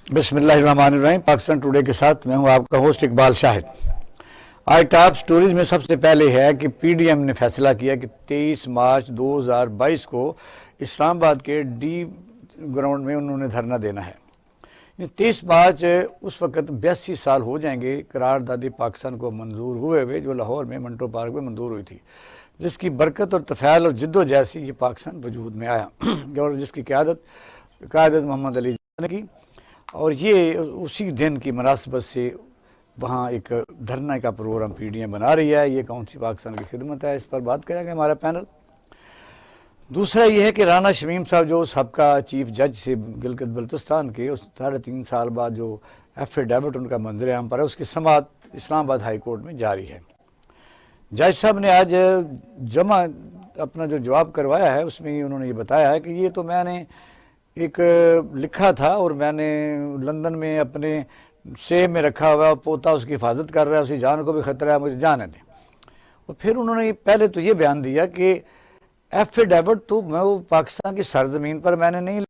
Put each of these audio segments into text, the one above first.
بسم اللہ الرحمن الرحیم۔ پاکستان ٹوڈے کے ساتھ میں ہوں آپ کا ہوسٹ اقبال شاہد۔ آج ٹاپ سٹوریز میں سب سے پہلے ہے کہ پی ڈی ایم نے فیصلہ کیا کہ 23 مارچ 2022 کو اسلام آباد کے ڈی گراؤنڈ میں انہوں نے دھرنا دینا ہے۔ 23 مارچ اس وقت 82 سال ہو جائیں گے قرارداد پاکستان کو منظور ہوئے جو لاہور میں منٹو پارک میں منظور ہوئی تھی، جس کی برکت اور تفعیل اور جد و جہد سے یہ پاکستان وجود میں آیا اور جس کی قیادت محمد علی نے کی، اور یہ اسی دن کی مناسبت سے وہاں ایک دھرنا کا پروگرام پی ڈی ایم بنا رہی ہے۔ یہ کون سی پاکستان کی خدمت ہے، اس پر بات کرے گا ہمارا پینل۔ دوسرا یہ ہے کہ رانا شمیم صاحب جو سابقہ چیف جج سے گلگت بلتستان کے، 3.5 سال بعد جو ایفیڈیوٹ ان کا منظر عام پر ہے، اس کی سماعت اسلام آباد ہائی کورٹ میں جاری ہے۔ جج صاحب نے آج جمع اپنا جو جواب کروایا ہے اس میں انہوں نے یہ بتایا ہے کہ یہ تو میں نے ایک لکھا تھا اور میں نے لندن میں اپنے سیب میں رکھا ہوا ہے، پوتا اس کی حفاظت کر رہا ہے، اسی جان کو بھی خطرہ ہے، مجھے جانے دیں۔ اور پھر انہوں نے پہلے تو یہ بیان دیا کہ ایفیڈیوٹ تو میں وہ پاکستان کی سرزمین پر میں نے نہیں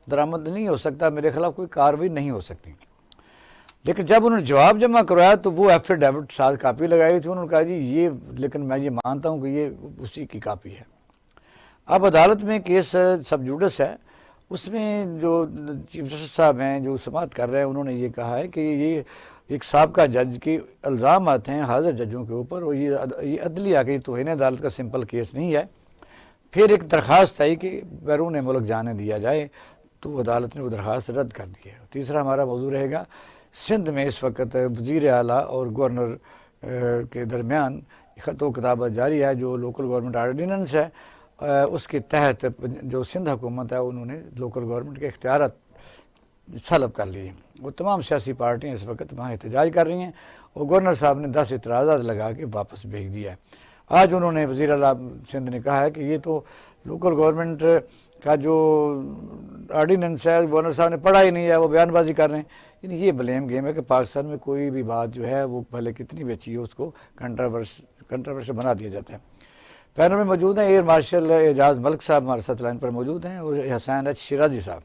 درآمد نہیں ہو سکتا، میرے خلاف کوئی کارروائی نہیں ہو سکتی۔ لیکن جب انہوں نے جواب جمع کروایا تو وہ ایفیڈیوٹ ساتھ کاپی لگائی تھی، انہوں نے کہا جی یہ، لیکن میں یہ مانتا ہوں کہ یہ اسی کی کاپی ہے۔ اب عدالت میں کیس سب جوڈس ہے، اس میں جو چیف جسٹس صاحب ہیں جو سماعت کر رہے ہیں، انہوں نے یہ کہا ہے کہ یہ ایک سابقہ جج کے الزام آتے ہیں حاضر ججوں کے اوپر، اور یہ عدلیہ کی توہین عدالت کا سمپل کیس نہیں ہے۔ پھر ایک درخواست آئی کہ بیرون ملک جانے دیا جائے، تو عدالت نے وہ درخواست رد کر دی ہے۔ تیسرا ہمارا موضوع رہے گا سندھ میں اس وقت وزیر اعلیٰ اور گورنر کے درمیان خط و کتابت جاری ہے۔ جو لوکل گورنمنٹ آرڈیننس ہے اس کے تحت جو سندھ حکومت ہے انہوں نے لوکل گورنمنٹ کے اختیارات سلب کر لیے۔ وہ تمام سیاسی پارٹیاں اس وقت وہاں احتجاج کر رہی ہیں، اور گورنر صاحب نے 10 اعتراضات لگا کے واپس بھیج دیا ہے۔ آج انہوں نے وزیر اعلیٰ سندھ نے کہا ہے کہ یہ تو لوکل گورنمنٹ کا جو آرڈیننس ہے گورنر صاحب نے پڑھا ہی نہیں ہے، وہ بیان بازی کر رہے ہیں۔ یعنی یہ بلیم گیم ہے کہ پاکستان میں کوئی بھی بات جو ہے وہ پہلے کتنی بھی اچھی ہے اس کو کنٹروورشل بنا دیا جاتا ہے۔ پینل میں موجود ہیں ایئر مارشل اعجاز ملک صاحب ہمارے ساتھ لائن پر موجود ہیں، اور حسین ایچ شیرازی صاحب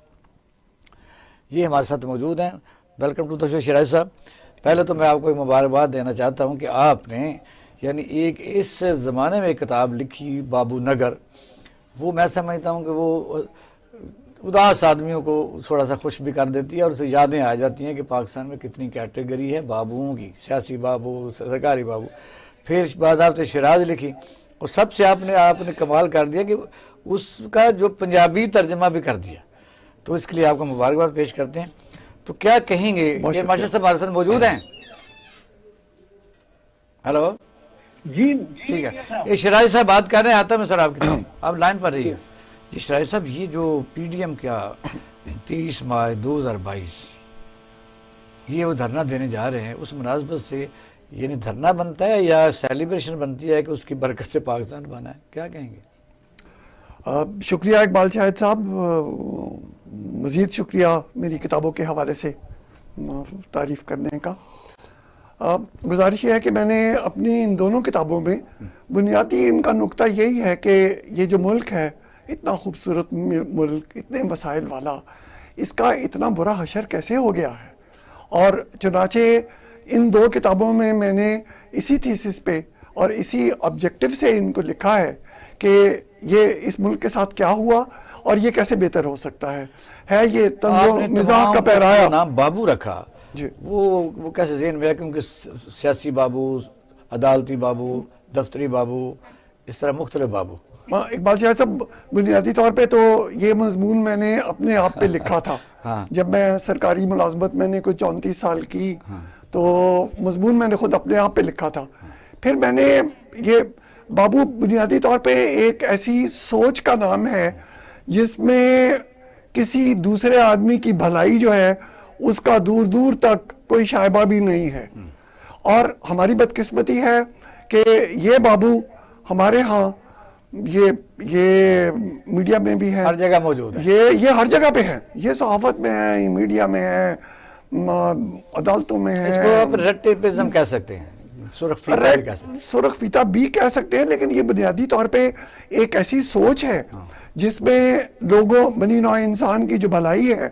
یہ ہمارے ساتھ موجود ہیں۔ ویلکم ٹو دا شو شیرازی صاحب۔ پہلے تو میں آپ کو ایک مبارکباد دینا چاہتا ہوں کہ آپ نے یعنی ایک اس زمانے میں ایک کتاب لکھی بابو نگر، وہ میں سمجھتا ہوں کہ وہ اداس آدمیوں کو تھوڑا سا خوش بھی کر دیتی ہے، اور اسے یادیں آ جاتی ہیں کہ پاکستان میں کتنی کیٹیگری ہے بابوؤں کی، سیاسی بابو، سرکاری بابو۔ پھر باضابطہ شیراز لکھی، اور سب سے آپ نے کمال کر دیا کہ اس کا جو پنجابی ترجمہ بھی کر دیا، تو اس کے لیے آپ کو مبارکباد پیش کرتے ہیں۔ تو کیا کہیں گے؟ یہ ماشاء صاحب ہمارے ساتھ موجود ہیں؟ ہلو جی ٹھیک ہے، یہ شیرازی صاحب بات کر رہے ہیں، آتا میں سر آپ کی طرف، آپ لائن پر رہیے۔ جی شیرازی صاحب، یہ جو پی ڈی ایم کا 23 مارچ 2022 یہ وہ دھرنا دینے جا رہے ہیں، اس مناسبت سے یعنی دھرنا بنتا ہے یا سیلیبریشن بنتی ہے کہ اس کی برکت سے پاکستان بنا ہے، کیا کہیں گے؟ شکریہ اقبال شاہد صاحب، مزید شکریہ میری کتابوں کے حوالے سے تعریف کرنے کا۔ گزارش یہ ہے کہ میں نے اپنی ان دونوں کتابوں میں بنیادی ان کا نقطہ یہی ہے کہ یہ جو ملک ہے، اتنا خوبصورت ملک، اتنے وسائل والا، اس کا اتنا برا حشر کیسے ہو گیا ہے۔ اور چنانچہ ان 2 کتابوں میں میں نے اسی تھیسس پہ اور اسی آبجیکٹو سے ان کو لکھا ہے کہ یہ اس ملک کے ساتھ کیا ہوا اور یہ کیسے بہتر ہو سکتا ہے یہ طنز و مزاح کا پیرایا۔ نام بابو رکھا جی، وہ کیسے ذہن میں ہے؟ کیونکہ سیاسی بابو، عدالتی بابو، دفتری بابو، اس طرح مختلف بابو۔ اقبال شاہ صاحب، بنیادی طور پہ تو یہ مضمون میں نے اپنے آپ پہ لکھا تھا۔ جب میں سرکاری ملازمت میں نے کوئی 34 سال کی، تو مضمون میں نے خود اپنے آپ پہ لکھا تھا۔ پھر میں نے یہ بابو بنیادی طور پہ ایک ایسی سوچ کا نام ہے جس میں کسی دوسرے آدمی کی بھلائی جو ہے اس کا دور دور تک کوئی شائبہ بھی نہیں ہے۔ اور ہماری بدقسمتی ہے کہ یہ بابو ہمارے ہاں یہ میڈیا میں بھی ہے، ہر جگہ موجود ہے، یہ ہر جگہ پہ ہے، یہ صحافت میں ہے، یہ میڈیا میں ہے، عدالتوں میں ہے۔ اس کو آپ ریڈ ٹیپزم کہہ سکتے ہیں، سرخ فیتہ بھی کہہ سکتے ہیں، لیکن یہ بنیادی طور پہ ایک ایسی سوچ ہے جس میں لوگوں بنی نوع انسان کی جو بھلائی ہے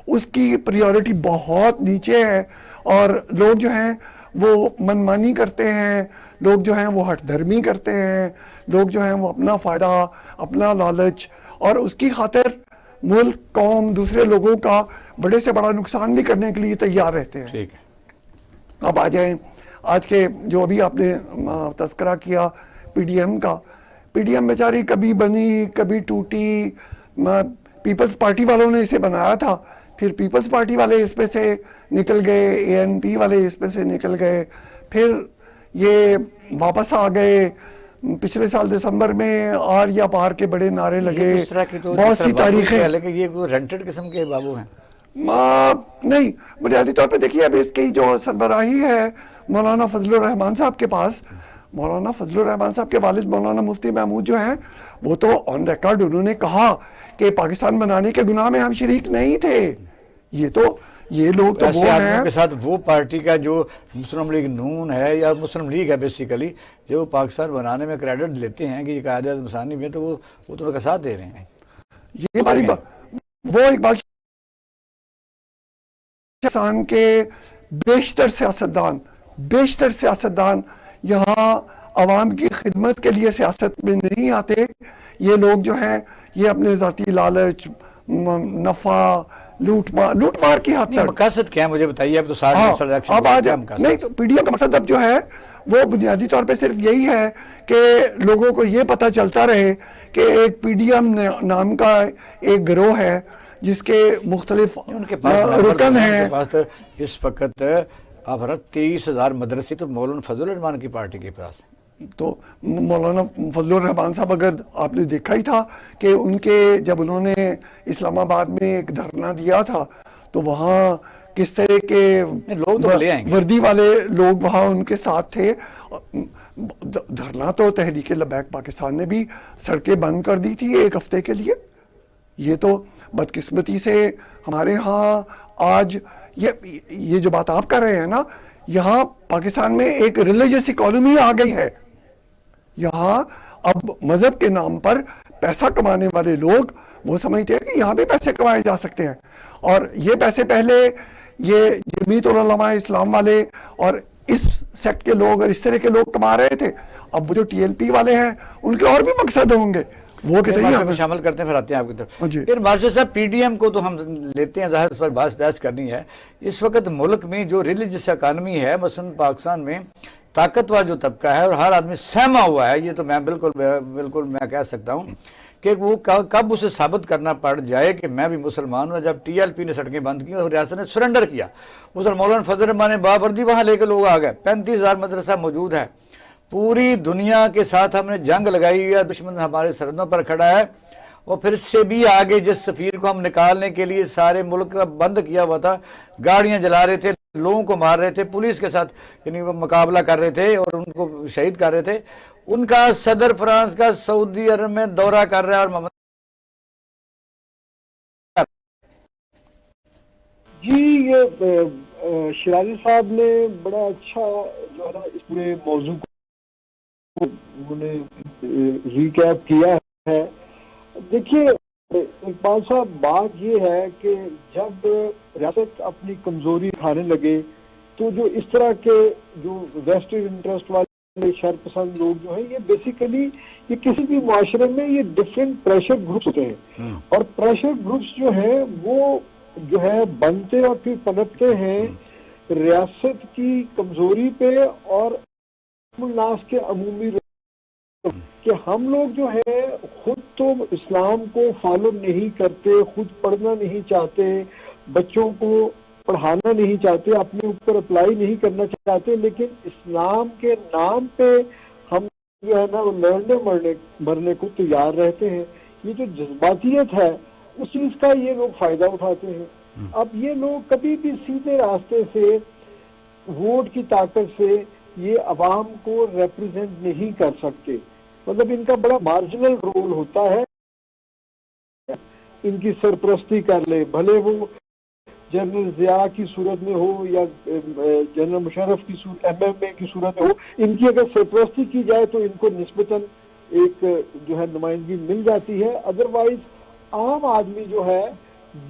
اس کی پریورٹی بہت نیچے ہے، اور لوگ جو ہیں وہ منمانی کرتے ہیں، لوگ جو ہیں وہ ہٹ دھرمی کرتے ہیں، لوگ جو ہیں وہ اپنا فائدہ، اپنا لالچ، اور اس کی خاطر ملک، قوم، دوسرے لوگوں کا بڑے سے بڑا نقصان بھی کرنے کے لیے تیار رہتے ہیں۔ ٹھیک ہے، اب آ جائیں آج کے جو ابھی آپ نے تذکرہ کیا پی ڈی ایم کا، پی ڈی ایم بیچاری کبھی بنی کبھی ٹوٹی، پیپلز پارٹی والوں نے اسے بنایا تھا، پھر پیپلز پارٹی والے اس پہ سے نکل گئے، اے این پی والے اس پہ سے نکل گئے، پھر یہ واپس آ گئے۔ پچھلے سال دسمبر میں آر یا پار کے بڑے نعرے لگے، اس طرح کی تو بہت سی تاریخیں، کہ یہ کوئی رینٹڈ قسم کے بابو ہیں۔ نہیں، بنیادی طور پہ دیکھیے اب اس کی جو سربراہی ہے مولانا فضل الرحمان صاحب کے پاس، مولانا فضل الرحمان صاحب کے والد مولانا مفتی محمود جو ہیں وہ تو آن ریکارڈ انہوں نے کہا کہ پاکستان بنانے کے گناہ میں ہم شریک نہیں تھے۔ یہ لوگ تو وہ ہیں کے ساتھ وہ پارٹی کا جو مسلم لیگ نون ہے یا مسلم لیگ ہے بیسیکلی، جو پاکستان بنانے میں کریڈٹ لیتے ہیں کہ یہ قائد اعظم ثانی میں، تو وہ تو ان کا ساتھ دے رہے ہیں۔ یہ ہماری وہ اقبال پاکستان کے بیشتر سیاستدان یہاں عوام کی خدمت کے لیے سیاست میں نہیں آتے۔ یہ لوگ جو ہیں یہ اپنے ذاتی لالچ، نفع، لوٹ مار کی حد تک۔ مقاصد کیا ہے مجھے بتائیے، اب تو 60 اب آ جائے نہیں تو پی ڈی ایم کا مقصد اب جو ہے وہ بنیادی طور پہ صرف یہی ہے کہ لوگوں کو یہ پتہ چلتا رہے کہ ایک پی ڈی ایم نام کا ایک گروہ ہے جس کے مختلف رکن ہیں۔ اس وقت آپ 23,000 مدرسے تو مولانا فضل الرحمان کی پارٹی کے پاس ہیں۔ تو مولانا فضل الرحمان صاحب اگر آپ نے دیکھا ہی تھا کہ ان کے جب انہوں نے اسلام آباد میں ایک دھرنا دیا تھا تو وہاں کس طرح کے لوگ تو لے آئیں گے، وردی والے لوگ وہاں ان کے ساتھ تھے۔ دھرنا تو تحریک لبیک پاکستان نے بھی سڑکیں بند کر دی تھی ایک ہفتے کے لیے۔ یہ تو بدقسمتی سے ہمارے ہاں آج یہ جو بات آپ کر رہے ہیں نا، یہاں پاکستان میں ایک ریلیجس اکانومی آ گئی ہے۔ یہااں اب مذہب کے نام پر پیسہ کمانے والے لوگ وہ سمجھتے ہیں کہ یہاں بھی پیسے کمائے جا سکتے ہیں، اور یہ پیسے پہلے یہ جمعیت العلماء اسلام والے اور اس سیکٹ کے لوگ اور اس طرح کے لوگ کما رہے تھے۔ اب وہ جو ٹی ایل پی والے ہیں ان کے اور بھی مقصد ہوں گے، وہ کہتے ہیں شامل کرتے ہیں، پھر آتے ہیں آپ کی طرف۔ پھر بادشاہ صاحب پی ڈی ایم کو تو ہم لیتے ہیں، ظاہر اس پر بحث کرنی ہے۔ اس وقت ملک میں جو ریلیجس اکانومی ہے، مثلا پاکستان میں طاقتور جو طبقہ ہے اور ہر آدمی سہما ہوا ہے، یہ تو میں بالکل میں کہہ سکتا ہوں کہ وہ کب اسے ثابت کرنا پڑ جائے کہ میں بھی مسلمان ہوں۔ جب ٹی ایل پی نے سڑکیں بند کی اور ریاست نے سرنڈر کیا، اس وقت مولانا فضل الرحمان نے بابردی وہاں لے کے لوگ آ گئے۔ 35,000 مدرسہ موجود ہے، پوری دنیا کے ساتھ ہم نے جنگ لگائی ہوئی ہے، دشمن ہمارے سرحدوں پر کھڑا ہے، اور پھر اس سے بھی آگے جس سفیر کو ہم نکالنے کے لیے سارے ملک کا بند کیا ہوا تھا، گاڑیاں جلا رہے تھے، لوگوں کو مار رہے تھے، پولیس کے ساتھ یعنی وہ مقابلہ کر رہے تھے اور ان کو شہید کر رہے تھے، ان کا صدر فرانس کا سعودی عرب میں دورہ کر رہا ہے۔ اور جی، یہ شیرازی صاحب نے بڑا اچھا جو ہے نا اس پورے موضوع کو انہوں نے ریکیپ کیا ہے۔ دیکھیے اقبال صاحب، بات یہ ہے کہ جب ریاست اپنی کمزوری کھانے لگے تو جو اس طرح کے جو ویسٹرن انٹرسٹ والے شر پسند لوگ جو ہیں، یہ بیسیکلی یہ کسی بھی معاشرے میں یہ ڈفرینٹ پریشر گروپس ہوتے ہیں، اور پریشر گروپس جو ہیں وہ جو ہے بنتے اور پھر پنپتے ہیں ریاست کی کمزوری پہ اور الناس کے عمومی کہ ہم لوگ جو ہے خود تو اسلام کو فالو نہیں کرتے، خود پڑھنا نہیں چاہتے، بچوں کو پڑھانا نہیں چاہتے، اپنے اوپر اپلائی نہیں کرنا چاہتے، لیکن اسلام کے نام پہ ہم جو ہے نا وہ لڑنے مرنے کو تیار رہتے ہیں۔ یہ جو جذباتیت ہے اس چیز کا یہ لوگ فائدہ اٹھاتے ہیں۔ اب یہ لوگ کبھی بھی سیدھے راستے سے ووٹ کی طاقت سے یہ عوام کو ریپرزینٹ نہیں کر سکتے، مطلب ان کا بڑا مارجنل رول ہوتا ہے۔ ان کی سرپرستی کر لے، بھلے وہ جنرل ضیاء کی صورت میں ہو یا جنرل مشرف کی صورت، ایم ایم اے کی صورت میں ہو، ان کی اگر سرپرستی کی جائے تو ان کو نسبتاً ایک جو ہے نمائندگی مل جاتی ہے. ادروائز عام آدمی جو ہے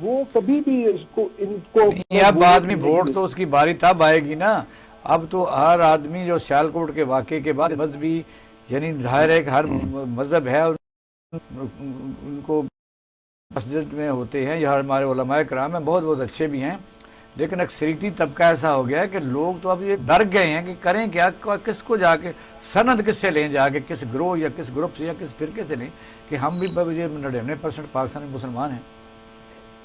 وہ کبھی بھی ان کو نہیں، اب آدمی ووٹ تو اس کی باری تب آئے گی نا. اب تو ہر آدمی جو سیالکوٹ کے واقعے کے بعد مذہبی، یعنی ظاہر ہے کہ ہر مذہب ہے، ان کو مسجد میں ہوتے ہیں، یہ ہمارے علماء کرام ہیں، بہت بہت اچھے بھی ہیں، لیکن اکثریتی طبقہ ایسا ہو گیا ہے کہ لوگ تو اب یہ ڈر گئے ہیں کہ کریں کیا، کس کو جا کے سند کس سے لیں، جا کے کس گروہ یا کس گروپ سے یا کس فرقے سے لیں کہ ہم بھی 99% پاکستانی مسلمان ہیں.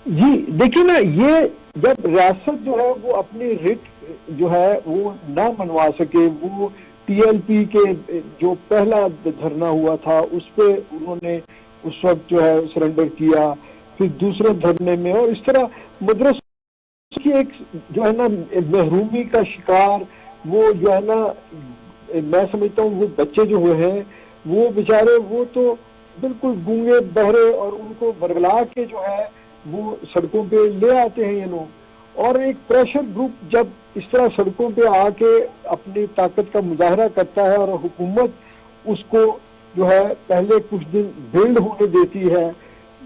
جی دیکھیے نا، یہ جب ریاست جو ہے وہ اپنی رٹ جو ہے وہ نہ منوا سکے، وہ ٹی ایل پی کے جو پہلا دھرنا ہوا تھا اس پہ انہوں نے اس وقت جو ہے سرنڈر کیا، پھر دوسرے دھرنے میں، اور اس طرح مدرسہ کی ایک جو ہے نا محرومی کا شکار وہ جو ہے نا، میں سمجھتا ہوں وہ بچے جو ہوئے ہیں وہ بیچارے وہ تو بالکل گونگے بہرے، اور ان کو برگلا کے جو ہے وہ سڑکوں پہ لے آتے ہیں یہ لوگ. اور ایک پریشر گروپ جب اس طرح سڑکوں پہ آ کے اپنی طاقت کا مظاہرہ کرتا ہے اور حکومت اس کو جو ہے پہلے کچھ دن بلڈ ہونے دیتی ہے،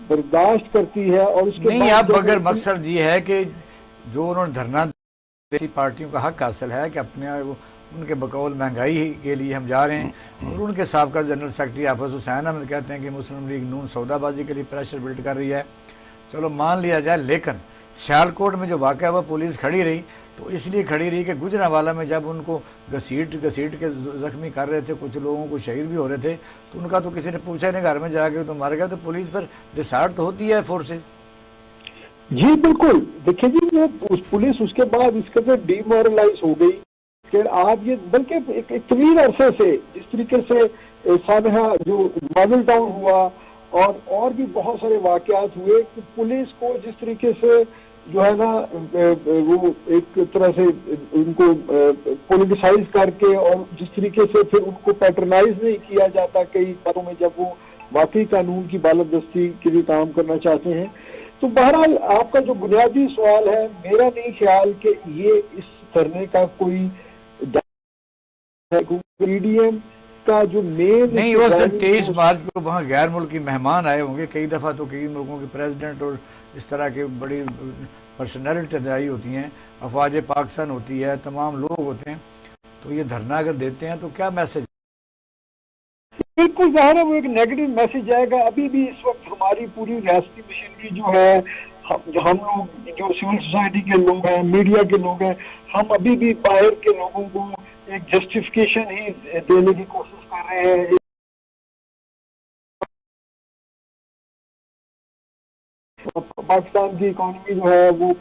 برداشت کرتی ہے، اور اس کے نہیں، بعد اب اگر مقصد یہ ہے کہ جو انہوں نے دھرنا دیسی پارٹیوں کا حق حاصل ہے کہ اپنے ان کے بقول مہنگائی کے لیے ہم جا رہے ہیں، اور ان کے سابقہ جنرل سیکرٹری حافظ حسین احمد کہتے ہیں کہ مسلم لیگ نون سودا بازی کے لیے پریشر بلڈ کر رہی ہے. چلو مان لیا جائے، لیکن سیالکوٹ میں جو واقعہ ہوا پولیس کھڑی رہی تو اس لیے کھڑی رہی کہ گجرانوالہ میں جب ان کو گھسیٹ کے زخمی کر رہے تھے، کچھ لوگوں کو شہید بھی ہو رہے تھے، تو ان کا تو کسی نے پوچھا نہیں گھر میں جا کے تو مر گیا. تو پولیس پر ڈسارٹ تو ہوتی ہے فورسز. جی بالکل. دیکھیں جی، یہ پولیس اس کے بعد اس قدر ڈی مورلائز ہو گئی کہ آپ یہ بلکہ ایک طویل عرصے سے جس طریقے سے سانحہ جو ماڈل ٹاؤن ہوا اور بھی بہت سارے واقعات ہوئے کہ پولیس کو جس طریقے سے جو ہے نا وہ ایک طرح سے ان کو پولیٹیسائز کر کے، اور جس طریقے سے پھر ان کو پیٹرنائز نہیں کیا جاتا کئی باروں میں جب وہ واقعی قانون کی بالادستی کے لیے کام کرنا چاہتے ہیں. تو بہرحال آپ کا جو بنیادی سوال ہے، میرا نہیں خیال کہ یہ اس دھرنے کا کوئی پی ڈی ایم کا جو مین نہیں، اس دن 23 مارچ کو وہاں غیر ملکی مہمان آئے ہوں گے کئی دفعہ، تو کئی ملکوں کے پریزیڈنٹ اور اس طرح کے بڑی پرسنالٹی آئی ہوتی ہیں، افواج پاکستان ہوتی ہے، تمام لوگ ہوتے ہیں. تو یہ دھرنا اگر دیتے ہیں تو کیا میسج؟ بالکل ظاہر ہے وہ ایک نیگیٹو میسج جائے گا. ابھی بھی اس وقت ہماری پوری ریاستی مشینری جو ہے، ہم لوگ جو سول سوسائٹی کے لوگ ہیں، میڈیا کے لوگ ہیں، ہم ابھی بھی باہر کے لوگوں کو ایک جسٹیفیکیشن ہی دینے کی کوشش کر رہے ہیں. پاکستان کی اکانومی جو ہے وہ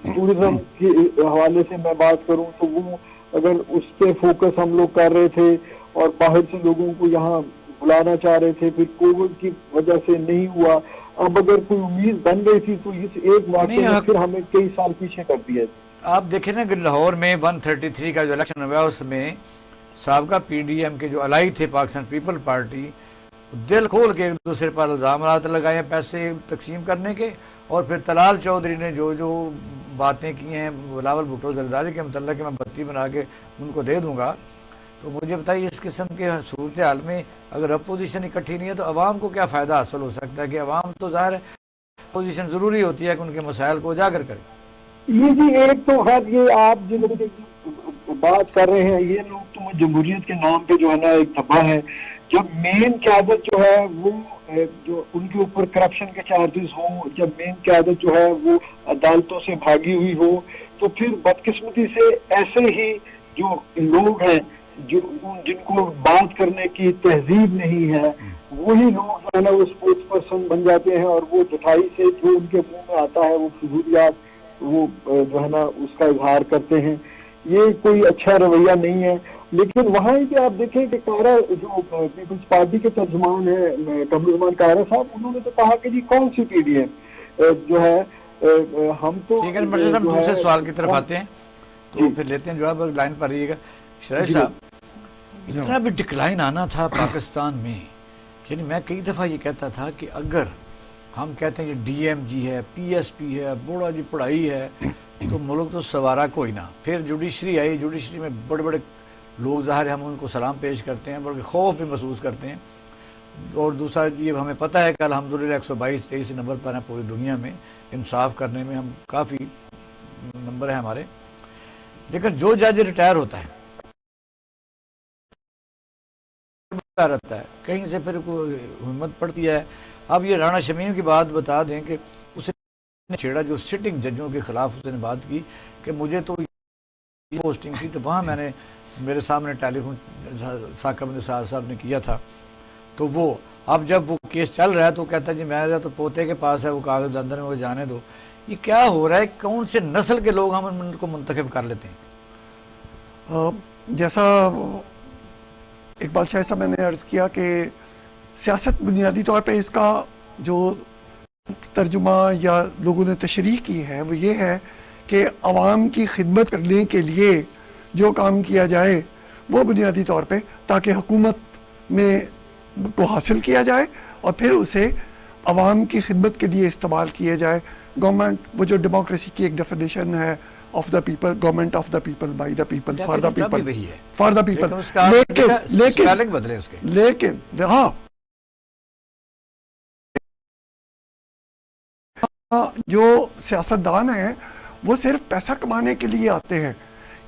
ٹورزم کے حوالے سے میں بات کروں تو وہ اگر اس پہ فوکس ہم لوگ کر رہے تھے اور باہر سے لوگوں کو یہاں بلانا چاہ رہے تھے، پھر کووڈ کی وجہ سے نہیں ہوا. اب اگر کوئی امید بن گئی تھی تو اس ایک واقعے نے پھر ہمیں کئی سال پیچھے کر دیا. آپ دیکھیں نا کہ لاہور میں 133 کا جو الیکشن ہوا اس میں سابقہ پی ڈی ایم کے جو الائی تھے پاکستان پیپل پارٹی، دل کھول کے ایک دوسرے پر الزامات لگائے پیسے تقسیم کرنے کے، اور پھر طلال چودھری نے جو باتیں کی ہیں بلاول بھٹو زرداری کے متعلق کہ میں بتی بنا کے ان کو دے دوں گا. تو مجھے بتائیے اس قسم کے صورتحال میں اگر اپوزیشن اکٹھی نہیں ہے تو عوام کو کیا فائدہ حاصل ہو سکتا ہے؟ کہ عوام تو ظاہر ہے اپوزیشن ضروری ہوتی ہے کہ ان کے مسائل کو اجاگر کرے. یہ جی ایک تو خیر یہ آپ جن بات کر رہے ہیں یہ لوگ تو جمہوریت کے نام پہ جو ہے نا ایک دبا ہے. جب مین قیادت جو ہے وہ جو ان کے اوپر کرپشن کے چارجز ہوں، جب مین قیادت جو ہے وہ عدالتوں سے بھاگی ہوئی ہو، تو پھر بدقسمتی سے ایسے ہی جو لوگ ہیں جن کو بات کرنے کی تہذیب نہیں ہے، وہی لوگ جو ہے نا وہ اسپوکس پرسن بن جاتے ہیں، اور وہ جٹائی سے جو ان کے منہ میں آتا ہے وہ فضولیات وہ جو ہے نا اس کا اظہار کرتے ہیں. یہ کوئی اچھا رویہ نہیں ہے. لیکن وہاں ہی پہ آپ دیکھیں کہ کارا جو پیپلز پارٹی کے ترجمان ہیں کمرزمان کارا صاحب، انہوں نے تو کہا کہ جی کون سی پی ڈی ایم جو ہے ہم تو ٹھیک ہے مرشد صاحب، دوسرے سوال کی طرف آتے ہیں تو پھر لیتے ہیں جواب. لائن پر رہیے گا. شرائع صاحب، اتنا بھی ڈکلائن آنا تھا پاکستان میں، یعنی میں کئی دفعہ یہ کہتا تھا کہ اگر ہم کہتے ہیں یہ ڈی ایم جی ہے، پی ایس پی ہے، بوڑھا جی پڑھائی ہے، تو ملک تو سوارا کوئی نہ. پھر جوڈیشری آئی، جوڈیشری میں بڑے بڑے لوگ ظاہر ہم ان کو سلام پیش کرتے ہیں، بلکہ خوف بھی محسوس کرتے ہیں. اور دوسرا یہ ہمیں پتہ ہے کہ الحمدللہ 122-23 نمبر پر ہیں پوری دنیا میں، انصاف کرنے میں ہم کافی نمبر ہیں ہمارے. لیکن جو جج ریٹائر ہوتا ہے رہتا ہے کہیں سے پھر کوئی ہمت پڑتی ہے. اب یہ رانا شمیم کی بات بتا دیں کہ اس نے چھیڑا جو سٹنگ ججوں کے خلاف اس نے بات کی کہ مجھے تو پوسٹنگ تھی، تو وہاں میں نے میرے سامنے ٹیلی فون ثاقب نثار صاحب نے کیا تھا. تو وہ اب جب وہ کیس چل رہا ہے تو کہتا ہے جی میرا تو پوتے کے پاس ہے وہ کاغذ لندن میں، وہ جانے دو. یہ کیا ہو رہا ہے؟ کون سے نسل کے لوگ ہم ان کو منتخب کر لیتے ہیں؟ جیسا اقبال شاہ صاحب میں نے عرض کیا کہ سیاست بنیادی طور پہ اس کا جو ترجمہ یا لوگوں نے تشریح کی ہے وہ یہ ہے کہ عوام کی خدمت کرنے کے لیے جو کام کیا جائے وہ بنیادی طور پہ تاکہ حکومت میں کو حاصل کیا جائے اور پھر اسے عوام کی خدمت کے لیے استعمال کیا جائے. گورنمنٹ وہ جو ڈیموکریسی کی ایک ڈیفینیشن ہے of the people, government of the people, by the people, for the people, for the people. لیکن ہاں جو سیاستدان ہیں وہ صرف پیسہ کمانے کے لیے آتے ہیں.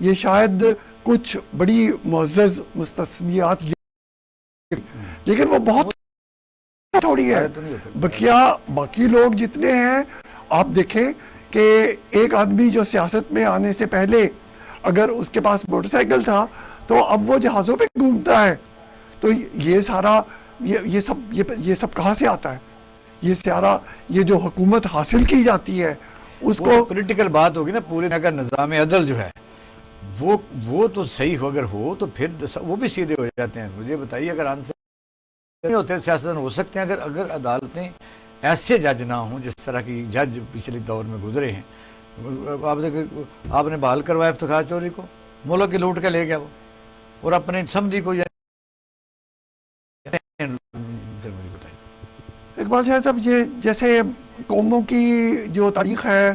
یہ شاید کچھ بڑی معزز مستثنیات لیکن وہ بہت تھوڑی ہے. باقی لوگ جتنے ہیں آپ دیکھیں کہ ایک آدمی جو سیاست میں آنے سے پہلے اگر اس کے پاس موٹر سائیکل تھا تو اب وہ جہازوں پہ گھومتا ہے. تو یہ سارا یہ سب کہاں سے آتا ہے؟ یہ سارا یہ جو حکومت حاصل کی جاتی ہے اس کو پولیٹیکل بات ہوگی نا. پورے کا نظام عدل جو ہے وہ تو صحیح ہو اگر ہو تو پھر وہ بھی سیدھے ہو جاتے ہیں. مجھے بتائیے اگر نہیں ہوتے سیاستدان ہو سکتے ہیں اگر عدالتیں ایسے جج نہ ہوں جس طرح کی جج پچھلے دور میں گزرے ہیں. آپ نے بحال کروایا افتخار چوری کو، ملک کی لوٹ کے لے گیا وہ، اور اپنے سمجھی کو اقبال شاہ صاحب یہ جیسے قوموں کی جو تاریخ ہے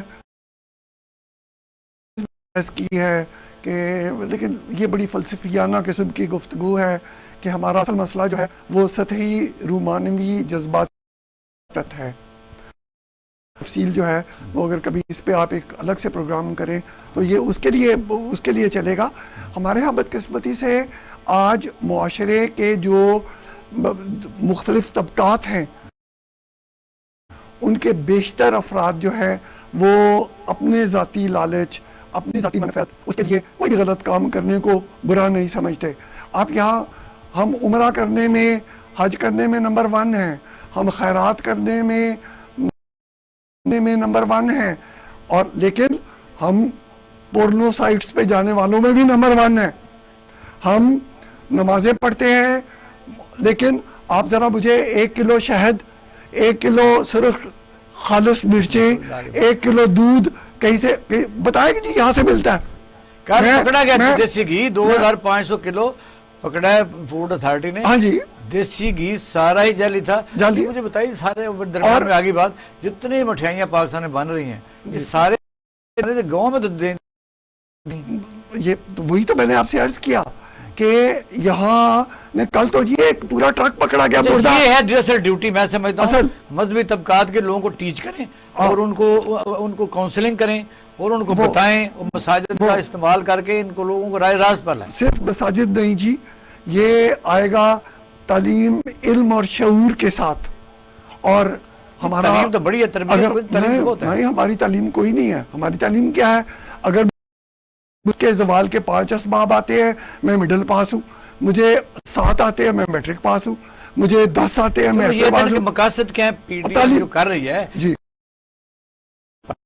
کی ہے کہ لیکن یہ بڑی فلسفیانہ قسم کی گفتگو ہے کہ ہمارا اصل مسئلہ جو ہے وہ سطحی رومانوی جذبات ہے. تفصیل جو ہے وہ اگر کبھی اس پہ آپ ایک الگ سے پروگرام کریں تو یہ اس کے لیے چلے گا. ہمارے ہاں بدقسمتی سے آج معاشرے کے جو مختلف طبقات ہیں ان کے بیشتر افراد جو ہیں وہ اپنے ذاتی لالچ، اپنی ذاتی منفعت، اس کے لیے کوئی بھی غلط کام کرنے کو برا نہیں سمجھتے. آپ یہاں ہم عمرہ کرنے میں، حج کرنے میں نمبر 1 ہیں، ہم خیرات کرنے میں نمبر 1 ہیں، اور لیکن ہم پورنو سائٹس پہ جانے والوں میں بھی نمبر 1 ہیں. ہم نمازیں پڑھتے ہیں لیکن آپ ذرا مجھے 1 کلو شہد، 1 کلو سرخ خالص مرچیں، 1 کلو دودھ کہیں سے بتائیں کہ جی یہاں سے ملتا ہے. پکڑا گیا دیسی گھی 2500 کلو پکڑا ہے فوڈ اتھارٹی نے. ہاں جی، دیسی گھی سارا ہی جعلی تھا. مجھے بتائیے سارے درمیان میں آگی بات، جتنی مٹھائیاں پاکستان میں بن رہی ہیں یہ سارے گاؤں میں تو یہ وہی تو میں نے آپ سے عرض کیا کہ یہاں کل تو یہ ایک پورا ٹرک پکڑا گیا. یہ ہے ڈریسل ڈیوٹی. میں سمجھتا ہوں مذہبی طبقات کے لوگوں کو ٹیچ کریں اور ان کو کاؤنسلنگ کریں اور ان کو بتائیں، مساجد کا استعمال کر کے ان کو لوگوں کو رائے راست پر لائیں. صرف مساجد نہیں جی، یہ آئے گا تعلیم، علم اور شعور کے ساتھ. اور ہمارا تعلیم تو بڑی ہے، تربیت نہیں، ہماری تعلیم کوئی نہیں ہے. ہماری تعلیم کیا ہے؟ اگر مجھ کے زوال کے 5 اسباب آتے ہیں میں مڈل پاس ہوں، مجھے 7 آتے ہیں میں میٹرک پاس ہوں، مجھے 10 آتے ہیں میں ایف اے پاس ہوں. مقاصد کیا ہے پی ٹی ایم جو کر رہی ہے جی؟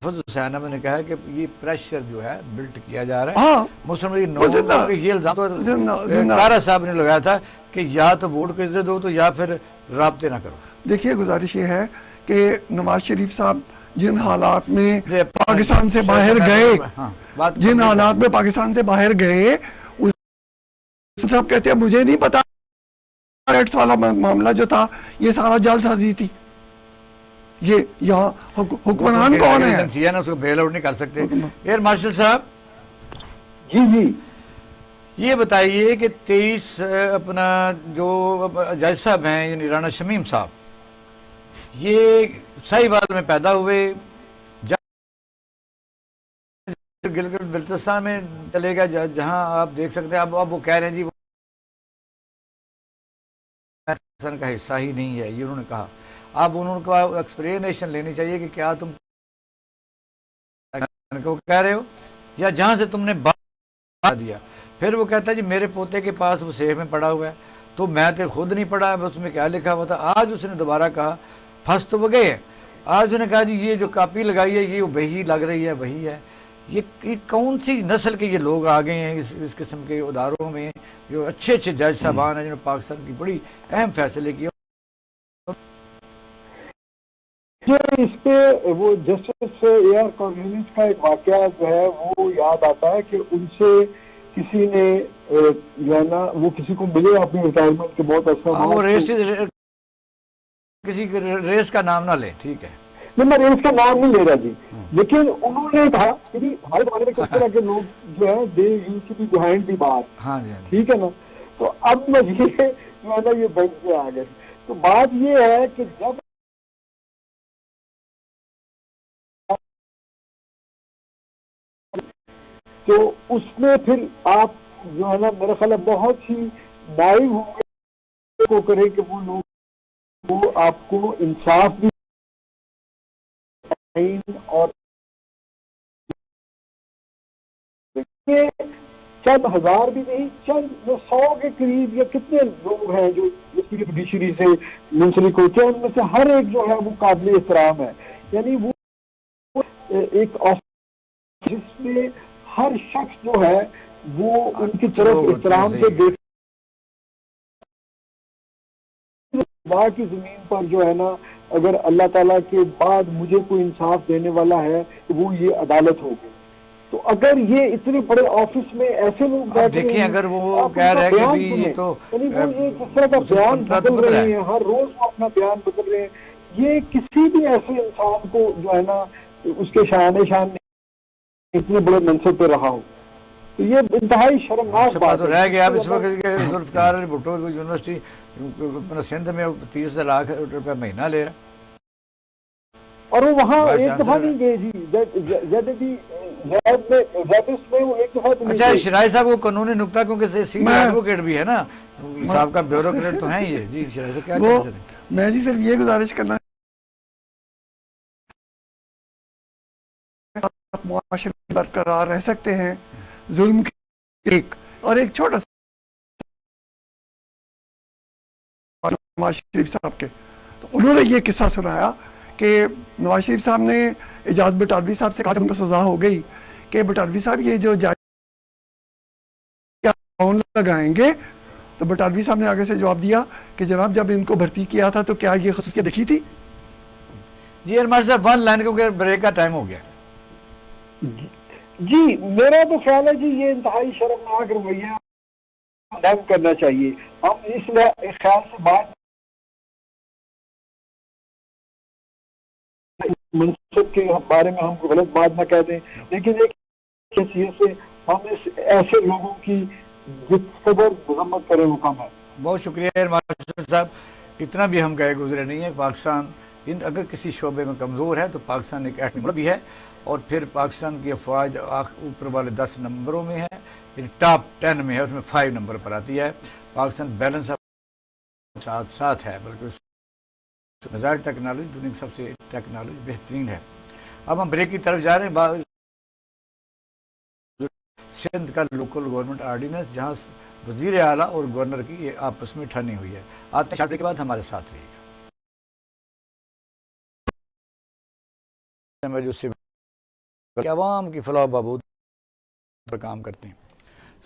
حسین احمد نے کہا کہ یہ پریشر جو ہے بلٹ کیا جا رہا ہے. مسلم یہ الزام کارا صاحب نے لگایا تھا کہ یا تو ووٹ کو عزت دو تو یا پھر رابطے نہ کرو. دیکھیے گزارش یہ ہے کہ نواز شریف صاحب جن حالات میں پاکستان سے باہر گئے، جن حالات میں پاکستان سے باہر گئے، صاحب کہتے ہیں مجھے نہیں پتا ریٹس والا معاملہ جو تھا یہ سارا جعل سازی تھی. یہ یہاں حکمران کون ہے؟ اس کو بیل آؤٹ نہیں کر سکتے. ایئر مارشل صاحب جی جی یہ بتائیے کہ 23 اپنا جو جج صاحب ہیں یعنی رانا شمیم صاحب، یہ ساہیوال میں پیدا ہوئے، گلگت بلتستان میں چلے گا جہاں آپ دیکھ سکتے ہیں اب وہ کہہ رہے ہیں جی وہ پاکستان کا حصہ ہی نہیں ہے، یہ انہوں نے کہا۔ اب انہوں کو ایکسپلینیشن لینی چاہیے کہ کیا تم کو کہہ رہے ہو یا جہاں سے تم نے بات دیا۔ پھر وہ کہتا ہے جی میرے پوتے کے پاس وہ سیف میں پڑا ہوا ہے، تو میں تو خود نہیں پڑھا، اس میں کیا لکھا ہوا تھا۔ آج اس نے دوبارہ کہا، پھنس تو وہ گئے ہیں، آج انہوں نے کہا جی یہ جو کاپی لگائی ہے یہ وہی لگ رہی ہے، وہی ہے۔ یہ کون سی نسل کے یہ لوگ آ گئے ہیں اس قسم کے اداروں میں، جو اچھے اچھے جج صاحبان ہیں جنہوں نے پاکستان کی بڑی اہم فیصلے کیے۔ اس پہ وہ جسٹس اے آر کارنیلیس کا ایک واقعہ جو ہے وہ یاد آتا ہے کہ ان سے کسی نے جو ہے نا وہ کسی کو ملے اپنی ریٹائرمنٹ کے بہت عرصہ وہ کسی ریس کا نام نہ لیں، ٹھیک ہے، میں ریس کا نام نہیں لے رہا جی، لیکن انہوں نے کہا کہ ہمارے زمانے میں کس طرح کے لوگ جو ہے they use to be behind the bar, ہاں جی، ٹھیک ہے نا۔ تو اب مجھے جو ہے نا یہ بینچ پہ آ گئے۔ تو بات یہ ہے کہ جب تو اس میں پھر آپ جو ہے نا میرا خیال ہے بہت ہی نائب ہوں گے کو کرے کہ وہ لوگ وہ آپ کو انصاف بھی اور چند ہزار بھی نہیں، چند 100 کے قریب یا کتنے لوگ ہیں جو جوڈیشری سے منسلک ہوتے ہیں، ان میں سے ہر ایک جو ہے وہ قابل احترام ہے۔ یعنی وہ ایک آفس جس میں ہر شخص جو ہے وہ ان کی طرف احترام سے دیکھ کی زمین پر جو ہے نا اگر اللہ تعالیٰ کے بعد مجھے کوئی انصاف دینے والا ہے تو وہ یہ عدالت ہوگی۔ تو اگر یہ اتنے بڑے آفس میں ایسے لوگ دیکھیں اگر وہ کہہ رہے کہ بھی یہ تو کس طرح کا بیان بدل رہے ہیں، ہر روز وہ اپنا بیان بدل رہے ہیں، یہ کسی بھی ایسے انسان کو جو ہے نا اس کے شان اتنے بڑے منصب پہ رہا ہو، تو یہ انتہائی شرمناک بات رہ گیا۔ اب اس وقت ذوالفقار علی بھٹو یونیورسٹی سندھ میں 30 لاکھ روپے مہینہ لے رہا، اور وہ وہاں ایک دفعہ نہیں گئے جی، اچھا شرائع صاحب وہ قانونی نقطہ کیونکہ سینئر ایڈوکیٹ بھی ہے نا، صاحب کا بیوروکریٹ تو ہیں یہ جی، شرائع صاحب کیا کہتے ہیں؟ میں جی صرف یہ گزارش کرنا معاشرے میں برقرار رہ سکتے ہیں ظلم ایک اور ایک چھوٹا سا نواز شریف صاحب کے، تو انہوں نے یہ قصہ سنایا کہ نواز شریف صاحب نے اعجاز بٹالوی صاحب سے کہا کہ ان کو سزا ہو گئی کہ بٹالوی صاحب یہ جو فون لگائیں گے، تو بٹالوی صاحب نے آگے سے جواب دیا کہ جناب جب ان کو بھرتی کیا تھا تو کیا یہ خصوصیت دیکھی تھی؟ جی ارمان صاحب 1 لائن کیونکہ بریک کا ٹائم ہو گیا جی۔ میرا تو خیال ہے جی یہ انتہائی شرمناک رویہ بند کرنا چاہیے۔ ہم اس خیال سے بات منصب کے بارے میں ہم غلط بات نہ کہہ دیں، لیکن ایک حیثیت سے ہم ایسے لوگوں کی جس قدر مذمت کریں وہ کم ہے۔ بہت شکریہ ارمان صاحب، اتنا بھی ہم گئے گزرے نہیں ہیں۔ پاکستان اگر کسی شعبے میں کمزور ہے تو پاکستان ایک ایٹمی ملک بھی ہے، اور پھر پاکستان کی افواج اوپر والے 10 نمبروں میں ہے، ٹاپ 10 میں ہے، اس میں 5 نمبر پر آتی ہے۔ پاکستان بیلنس ساتھ ہے، بلکہ میزائل ٹیکنالوجی دنیا کی سب سے ٹیکنالوجی بہترین ہے۔ اب ہم بریک کی طرف جا رہے ہیں۔ سندھ کا لوکل گورنمنٹ آرڈیننس جہاں وزیر اعلیٰ اور گورنر کی یہ آپس میں ٹھانی ہوئی ہے۔ آتے ہیں کے بعد ہمارے ساتھ رہیے گا۔ جو عوام کی فلاح و بہبود پر کام کرتے ہیں،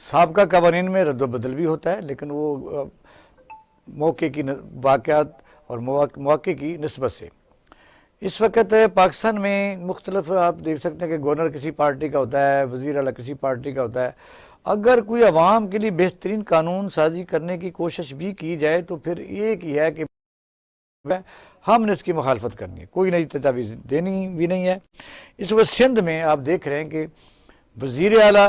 سابقہ قوانین میں رد و بدل بھی ہوتا ہے، لیکن وہ موقع کی واقعات اور مواقع کی نسبت سے اس وقت پاکستان میں مختلف آپ دیکھ سکتے ہیں کہ گورنر کسی پارٹی کا ہوتا ہے، وزیر اعلیٰ کسی پارٹی کا ہوتا ہے۔ اگر کوئی عوام کے لیے بہترین قانون سازی کرنے کی کوشش بھی کی جائے تو پھر ایک ہی ہے کہ ہم نے اس کی مخالفت کرنی ہے، کوئی نئی تجاویز دینی بھی نہیں ہے۔ اس وقت سندھ میں آپ دیکھ رہے ہیں کہ وزیر اعلیٰ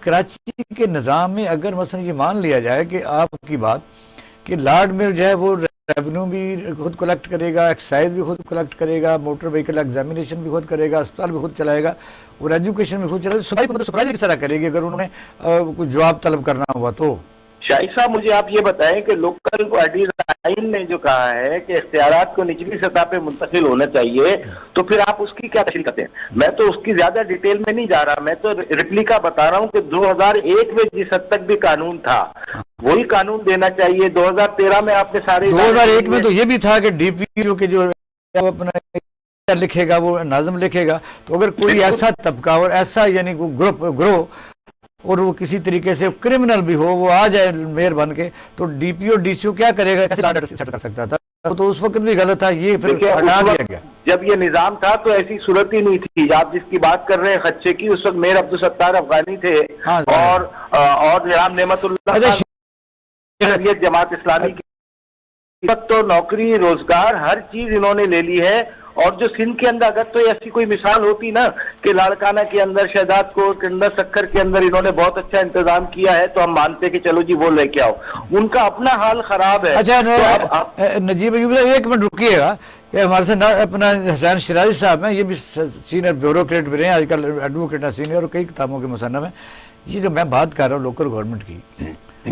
کراچی کے نظام میں اگر مثلا یہ مان لیا جائے کہ آپ کی بات کہ لارڈ میں جو ہے وہ ریونیو بھی خود کلیکٹ کرے گا، ایکسائز بھی خود کلیکٹ کرے گا، موٹر وہیکل ایگزامینیشن بھی خود کرے گا، اسپتال بھی خود چلائے گا اور ایجوکیشن بھی خود چلائے گا، صفائی کو صفائی کس طرح کرے گی اگر انہوں نے کوئی جواب طلب کرنا ہوا تو؟ شاہی صاحب مجھے آپ یہ بتائیں کہ لوکل باڈیز آئین نے جو کہا ہے کہ اختیارات کو نچلی سطح پہ منتقل ہونا چاہیے، تو پھر آپ اس کی کیا تشریح کرتے ہیں؟ میں تو اس کی زیادہ ڈیٹیل میں نہیں جا رہا، میں تو ریپلیکا بتا رہا ہوں کہ 2001 میں جس حد تک بھی قانون تھا وہی قانون دینا چاہیے۔ 2013 میں آپ نے سارے 2001 میں تو یہ بھی تھا کہ ڈی پی او کے جو اپنا لکھے گا وہ ناظم لکھے گا، تو اگر کوئی ایسا طبقہ اور ایسا یعنی کوئی گروہ اور وہ کسی طریقے سے کرمنل بھی ہو وہ آ جائے میئر بن کے، تو D P O D C او کیا کرے گا؟ کیسے سیٹ کر سکتا تھا؟ تو اس وقت بھی غلط تھا، یہ پھر ہٹا دیا گیا۔ جب یہ نظام تھا تو ایسی صورت ہی نہیں تھی۔ آپ جس کی بات کر رہے ہیں خدشے کی، اس وقت میئر عبدالستار افغانی تھے اور جناب نعمت اللہ خان جماعت اسلامی کی، تو نوکری روزگار ہر چیز انہوں نے لے لی ہے۔ اور جو سندھ کے اندر اگر تو ایسی کوئی مثال ہوتی نا کہ لاڑکانہ کے اندر، شہزاد کوٹ کے اندر، سکھر کے اندر انہوں نے بہت اچھا انتظام کیا ہے تو ہم مانتے کہ چلو جی وہ لے کے آؤ، ان کا اپنا حال خراب ہے۔ اچھا نجیب ایوب صاحب ایک منٹ رکیے گا کہ ہمارے سے اپنا حسین شیرازی صاحب ہیں، یہ بھی سینئر بیوروکریٹ بھی رہے ہیں، آج کل ایڈوکیٹ ہیں سینئر اور کئی کتابوں کے مصنف ہیں۔ یہ جو میں بات کر رہا ہوں لوکل گورنمنٹ کی،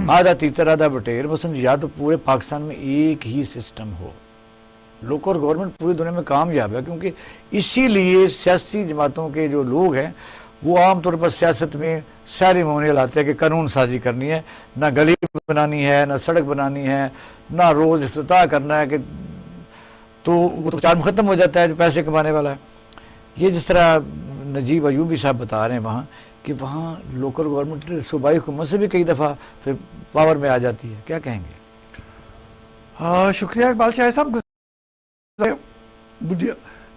آدھا تیتر آدھا بٹیر، مثلا یا تو پورے پاکستان میں ایک ہی سسٹم ہو، لوکل گورنمنٹ پوری دنیا میں کامیاب ہے، کیونکہ اسی لیے سیاسی جماعتوں کے جو لوگ ہیں وہ عام طور پر سیاست میں سیریمونیل لاتے ہیں کہ قانون سازی کرنی ہے، نہ گلی بنانی ہے، نہ سڑک بنانی ہے، نہ روز افتتاح کرنا ہے، کہ تو وہ تو چارم ختم ہو جاتا ہے جو پیسے کمانے والا ہے۔ یہ جس طرح نجیب ایوبی صاحب بتا رہے ہیں وہاں کہ وہاں لوکل گورنمنٹ صوبائی حکومت سے بھی کئی دفعہ پھر پاور میں آ جاتی ہے، کیا کہیں گے؟ شکریہ اقبال شاہ صاحب۔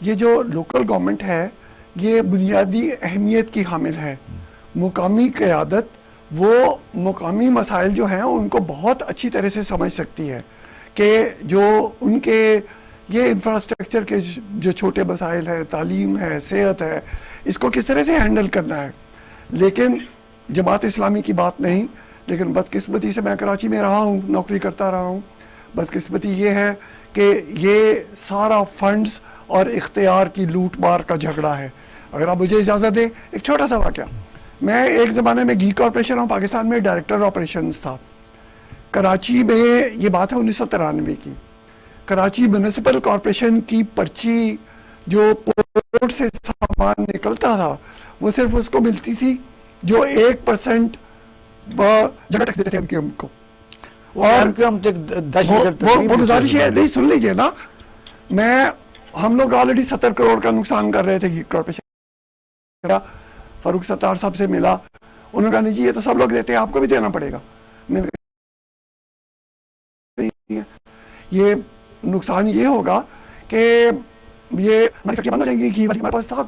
یہ جو لوکل گورنمنٹ ہے یہ بنیادی اہمیت کی حامل ہے۔ مقامی قیادت وہ مقامی مسائل جو ہیں ان کو بہت اچھی طرح سے سمجھ سکتی ہے کہ جو ان کے یہ انفراسٹرکچر کے جو چھوٹے مسائل ہیں، تعلیم ہے، صحت ہے، اس کو کس طرح سے ہینڈل کرنا ہے۔ لیکن جماعت اسلامی کی بات نہیں، لیکن بدقسمتی سے میں کراچی میں رہا ہوں، نوکری کرتا رہا ہوں۔ بدقسمتی یہ ہے کہ یہ سارا فنڈز اور اختیار کی لوٹ مار کا جھگڑا ہے۔ اگر آپ مجھے اجازت دیں ایک چھوٹا سا واقعہ، میں ایک زمانے میں گھی کارپوریشن آف پاکستان میں ڈائریکٹر آپریشنز تھا۔ کراچی میں یہ بات ہے 1993 کی، کراچی میونسپل کارپوریشن کی پرچی جو پورٹ سے سامان نکلتا تھا وہ صرف اس کو ملتی تھی جو 1% جگہ ٹیکس دیتے تھے ہم کو۔ اور وہ گزارش ہے، نہیں سن لیجئے نا، ہم لوگ آلریڈی 70 کروڑ کا نقصان کر رہے تھے کارپوریشن۔ فاروق ستار صاحب سے ملا، انہوں نے کہا نہیں جی یہ تو سب لوگ دیتے ہیں، آپ کو بھی دینا پڑے گا۔ یہ نقصان یہ ہوگا کہ یہ ہماری فیکٹری بند ہو جائیں گی، گھی ہمارے پاس تھا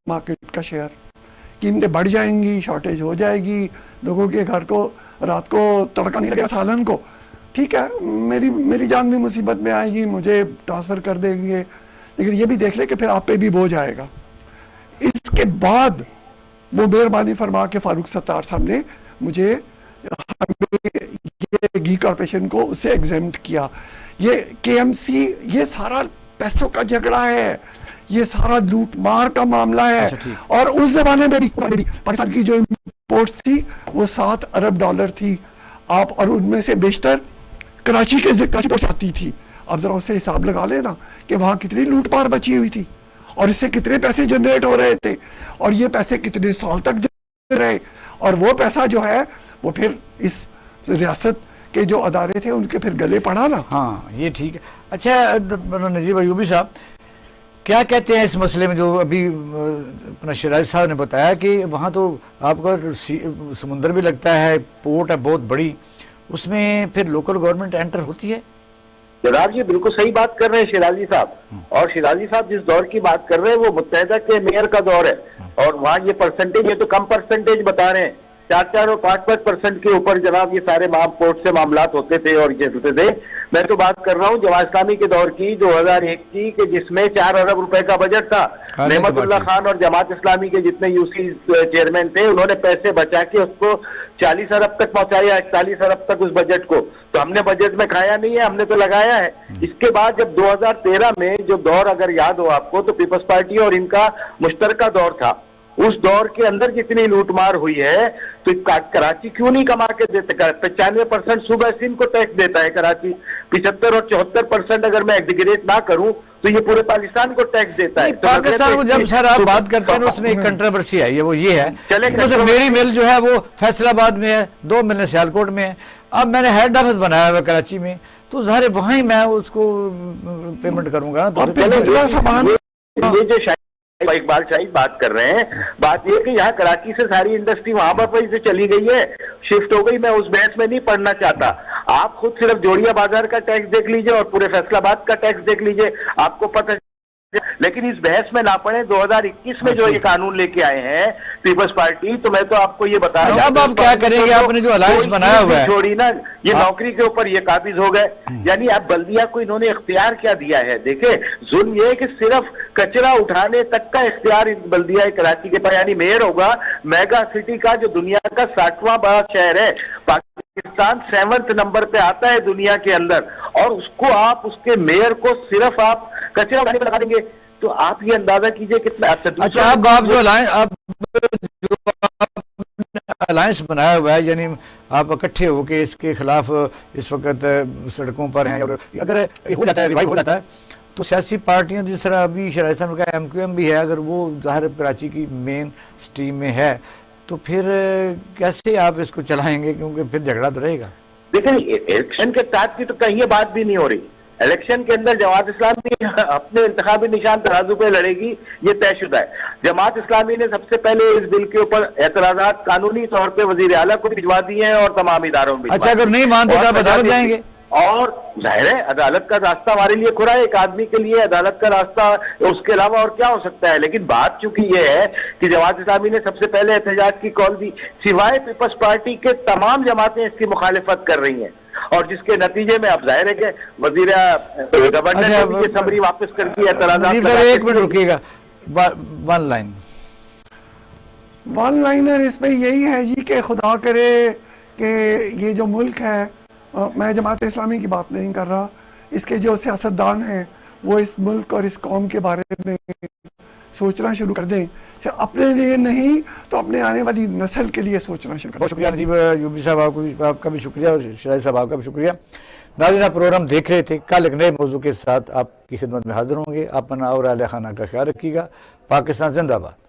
مارکیٹ کا شیئر، قیمتیں بڑھ جائیں گی، شارٹیج ہو جائے گی، لوگوں کے گھر کو رات کو تڑکا نہیں لگے گا سالن کو، ٹھیک ہے میری جان بھی مصیبت میں آئے گی، مجھے ٹرانسفر کر دیں گے، لیکن یہ بھی دیکھ لیں کہ پھر آپ پہ بھی بوجھ آئے گا۔ اس کے بعد وہ مہربانی فرما کے فاروق ستار صاحب نے مجھے یہ گھی کارپوریشن کو اس سے ایگزیمٹ کیا۔ یہ کے ایم سی یہ سارا پیسوں کا جھگڑا ہے، یہ سارا لوٹ مار کا معاملہ ہے۔ اور اس زمانے میں بھی پاکستان کی جو امپورٹس تھی وہ 7 ارب ڈالر تھی، آپ اور ان میں سے بیشتر کراچی پورٹ سے آتی تھی۔ اب ذرا اس سے حساب لگا لینا کہ وہاں کتنی لوٹ مار بچی ہوئی تھی اور اس سے کتنے پیسے جنریٹ ہو رہے تھے، اور یہ پیسے کتنے سال تک جنریٹ رہے، اور وہ پیسہ جو ہے وہ پھر اس ریاست کے جو ادارے تھے ان کے پھر گلے پڑا نا۔ ہاں یہ ٹھیک ہے۔ اچھا نجیب ایوبی صاحب کیا کہتے ہیں اس مسئلے میں جو ابھی اپنا شیرازی صاحب نے بتایا کہ وہاں تو آپ کا سمندر بھی لگتا ہے، پورٹ ہے بہت بڑی، اس میں پھر لوکل گورنمنٹ انٹر ہوتی ہے؟ جناب یہ بالکل صحیح بات کر رہے ہیں شیرازی صاحب، اور شیرازی صاحب جس دور کی بات کر رہے ہیں وہ متحدہ کے میئر کا دور ہے، اور وہاں یہ پرسنٹیج، یہ تو کم پرسنٹیج بتا رہے ہیں، 4 اور 5% کے اوپر جناب یہ سارے پورٹ سے معاملات ہوتے تھے اور یہ ہوتے تھے۔ میں تو بات کر رہا ہوں جماعت اسلامی کے دور کی 2001 کی کہ جس میں 4 ارب روپے کا بجٹ تھا. نعمت اللہ خان اور جماعت اسلامی کے جتنے یو سی چیئرمین تھے انہوں نے پیسے بچا کے اس کو 40 ارب تک پہنچایا, 41 ارب تک اس بجٹ کو. تو ہم نے بجٹ میں کھایا نہیں ہے, ہم نے تو لگایا ہے. اس کے بعد جب 2013 میں جو دور اگر یاد ہو آپ کو تو پیپلز پارٹی اور ان کا مشترکہ دور تھا, اس دور کے اندر جتنی لوٹ مار ہوئی ہے تو کراچی کیوں نہیں کما کے دیتے؟ 95% صوبہ سندھ کو ٹیکس دیتا ہے کراچی, 75 اور 74% اگر میں ایگریگیٹ نہ کروں تو یہ پورے پاکستان کو ٹیکس دیتا ہے. پاکستان کو جب سر آپ بات کرتے ہیں اس میں ایک کنٹروورسی ہے, وہ یہ ہے میری مل جو ہے وہ فیصل آباد میں ہے, 2 ملیں سیالکوٹ میں ہیں. اب میں نے ہیڈ آفس بنایا ہوا کراچی میں, تو ظاہر وہیں میں اس کو پیمنٹ کروں گا نا. یہ جو اقبال شاہد بات کر رہے ہیں, بات یہ کہ یہاں کراچی سے ساری انڈسٹری وہاں پر سے چلی گئی ہے, شفٹ ہو گئی. میں اس بحث میں نہیں پڑھنا چاہتا. آپ خود صرف جوڑیا بازار کا ٹیکس دیکھ لیجئے اور پورے فیصل آباد کا ٹیکس دیکھ لیجئے, آپ کو پتہ. لیکن اس بحث میں نہ پڑے. 2021 میں جو یہ قانون لے کے آئے ہیں پیپلز پارٹی, تو میں تو آپ کو یہ بتا رہا ہوں اب آپ کیا کریں گے؟ آپ نے جو الائنس بنایا ہوا ہے چھوڑی نا, یہ نوکری کے اوپر یہ قابض ہو گئے. یعنی اب بلدیہ کو انہوں نے اختیار کیا دیا ہے؟ دیکھیں ظلم یہ ہے کہ صرف کچرا اٹھانے تک کا اختیار بلدیہ کراچی کے پاس, یعنی میئر ہوگا میگا سٹی کا جو دنیا کا 60واں بڑا شہر ہے. پاکستان 7th نمبر پہ آتا ہے دنیا کے اندر, اور اس کو آپ اس کے میئر کو صرف آپ کچرا اٹھانے پہ لگا دیں گے, تو آپ یہ اندازہ کیجئے کتنا. اچھا اب آپ جو الائنس بنایا ہوا ہے, یعنی آپ اکٹھے ہو کے اس کے خلاف اس وقت سڑکوں پر ہیں, اور اگر ہو جاتا ہے ریوائیو ہو جاتا ہے تو سیاسی پارٹیاں جس طرح ابھی شرائط صاحب کا ایم کیو ایم بھی ہے, اگر وہ ظاہر کراچی کی مین سٹریم میں ہے تو پھر کیسے آپ اس کو چلائیں گے؟ کیونکہ پھر جھگڑا تو رہے گا. دیکھیں الیکشن کے ساتھ کی تو کہیں یہ بات بھی نہیں ہو رہی. الیکشن کے اندر جماعت اسلامی اپنے انتخابی نشان ترازو پہ لڑے گی, یہ طے شدہ ہے. جماعت اسلامی نے سب سے پہلے اس بل کے اوپر اعتراضات قانونی طور پہ وزیر اعلیٰ کو بھجوا دیے ہیں اور تمام اداروں میں. اچھا اگر نہیں مانتے تو آپ عدالت جائیں گے؟ اور ظاہر ہے عدالت کا راستہ ہمارے لیے کھلا ہے, ایک آدمی کے لیے عدالت کا راستہ اس کے علاوہ اور کیا ہو سکتا ہے. لیکن بات چونکہ یہ ہے کہ جماعت اسلامی نے سب سے پہلے احتجاج کی کال دی, سوائے پیپلز پارٹی کے تمام جماعتیں اس کی مخالفت کر رہی ہیں, اور جس کے نتیجے میں اب ظاہر ہے کہ وزیر گورنر نے بھی یہ سمری واپس کر دی اعتراضات. ایک منٹ رکیے گا, ون لائنر اس میں یہی ہے جی کہ خدا کرے کہ یہ جو ملک ہے, میں جماعت اسلامی کی بات نہیں کر رہا, اس کے جو سیاستدان ہیں وہ اس ملک اور اس قوم کے بارے میں سوچنا شروع کر دیں, اپنے لیے نہیں تو اپنے آنے والی نسل کے لیے سوچنا شروع کر دیں. بہت شکریہ نجیب ایوبی صاحب, آپ کا بھی شکریہ, اور شرائط صاحب آپ کا بھی شکریہ. ناظرین پروگرام دیکھ رہے تھے, کل ایک نئے موضوع کے ساتھ آپ کی خدمت میں حاضر ہوں گے. اپنا اور اہل خانہ کا خیال رکھیے گا. پاکستان زندہ باد.